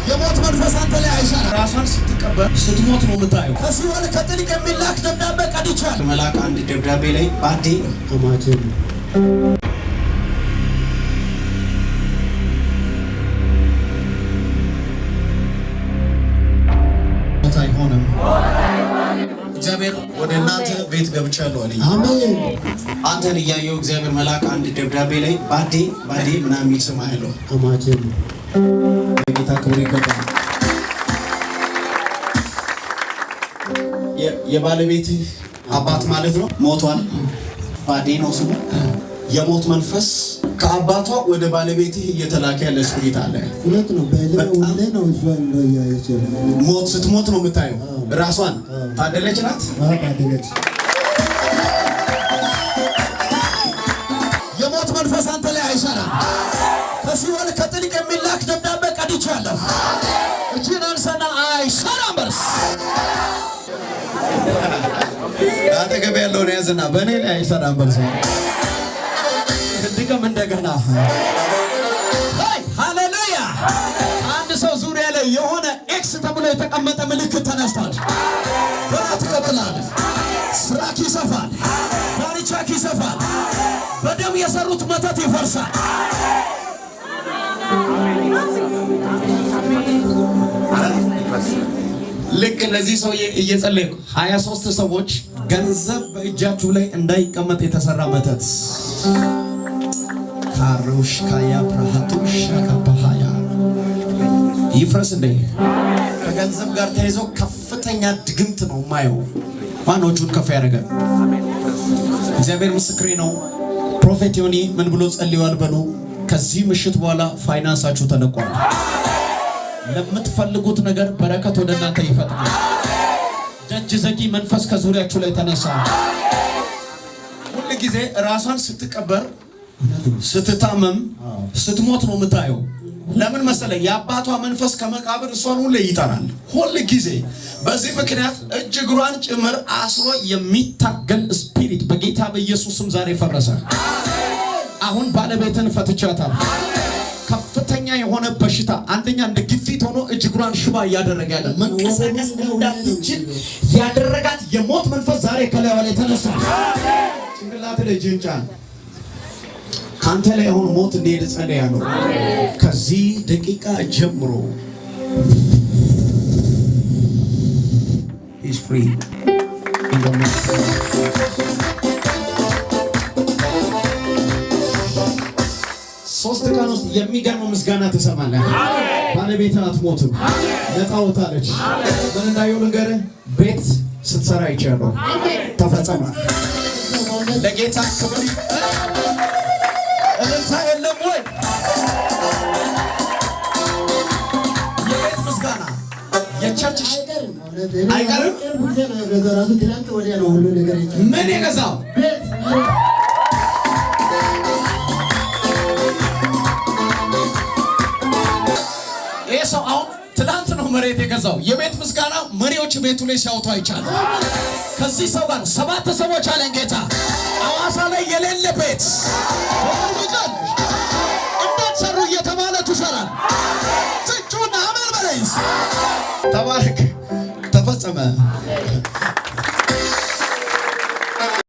የሞት መንፈስ አንተ ላይ አይሰራም። ራሷን ስትቀበር ስትሞት ነው የምታየው። ከሲኦል ከጥልቅ የሚላክ ደብዳቤ ቀድቻለሁ። መልአክ አንድ ደብዳቤ ላይ ባዴ አማቴም አይሆንም። እግዚአብሔር ወደ እናንተ ቤት ገብቻለሁ አለኝ። አሜን። አንተን እያየው እግዚአብሔር መልአክ አንድ ደብዳቤ ላይ ባዴ ምናምን የሚል ስም አለው። አማቴም የጌታ ክብር ይገባል። የባለቤት አባት ማለት ነው ሞቷል። ባዴ ነው ስሙ። የሞት መንፈስ ከአባቷ ወደ ባለቤት እየተላከ ያለ ስፒሪት አለ። ሁለት ነው በእኔ ነው እሷን ያያየች ሞት ስትሞት ነው የምታየው። ራሷን ታደለች ናት። ታደለች። የሞት መንፈስ አንተ ላይ አይሰራም። ከሲኦል ከጥልቅ የሚላክ ደብዳቤ ቀድቻለሁ። እቺን አንሰና አይሰራም በርስ አጠገብ ያለውን ያዝና በእኔ ላይ አይሰራም በርስ ድገም እንደገና። ሃሌሉያ። አንድ ሰው ዙሪያ ላይ የሆነ ኤክስ ተብሎ የተቀመጠ ምልክት ተነስቷል። በራ ትቀጥላለህ። ስራክ ይሰፋል። ዳርቻክ ይሰፋል። በደም የሰሩት መተት ይፈርሳል። ልክ ለዚህ ሰው እየጸለይኩ 23 ሰዎች ገንዘብ በእጃችሁ ላይ እንዳይቀመጥ የተሰራ መተት ካሮሽ ካያ ፕራሃቱሽ ካባሃያ ይፍረስ እንደ ከገንዘብ ጋር ተይዞ ከፍተኛ ድግምት ነው ማየው። ማኖቹን ከፍ ያደረገ እግዚአብሔር ምስክሬ ነው። ፕሮፌት ዮኒ ምን ብሎ ጸልዩዋል በሉ። ከዚህ ምሽት በኋላ ፋይናንሳችሁ ተለቋል። ለምትፈልጉት ነገር በረከት ወደ እናንተ ይፈጥናል። ደጅ ዘጊ መንፈስ ከዙሪያችሁ ላይ ተነሳ። ሁሉ ጊዜ ራሷን ስትቀበር ስትታመም ስትሞት ነው የምታየው። ለምን መሰለ? የአባቷ መንፈስ ከመቃብር እሷን ሁሉ ይጠራል ሁሉ ጊዜ። በዚህ ምክንያት እጅ እግሯን ጭምር አስሮ የሚታገል ስፒሪት በጌታ በኢየሱስም ዛሬ ፈረሰ። አሁን ባለቤትን ፈትቻታለሁ። ከፍተኛ የሆነ በሽታ አንደኛ እንደ ግፊት ሆኖ እጅ እግሯን ሽባ እያደረገ ያለ መንቀሳቀስ እንዳትችል ያደረጋት የሞት መንፈስ ዛሬ ከላይዋ ላይ ተነሳ። ጭንቅላት ላይ ጅንጫን ካንተ ላይ አሁን ሞት እንዲሄድ ጸልያለሁ። ከዚህ ደቂቃ ጀምሮ is free in the name. ሶስት ቀን ውስጥ የሚገርም ምስጋና ትሰማለህ። ባለቤትህ አትሞትም፣ ነፃ ወጣለች። ምን እንዳየው ልንገርህ፣ ቤት ስትሰራ ይቻላል። ተፈጸመ። ለጌታ ክብር እልልታ የለም ወይ? የቤት ምስጋና የቸርችሽ አይቀርም። ምን የገዛው ይሄ ሰው አሁን ትናንት ነው መሬት የገዛው። የቤት ምስጋና መሪዎች ቤቱ ላይ ሲያወጡ አይቻልም። ከዚህ ሰው ጋር 7 ሰዎች አለን ጌታ አዋሳ ላይ የሌለ ቤት እንዴት ሰሩ እየተባለ ትሰራል። ትጩና አመን በለይስ ተባረክ።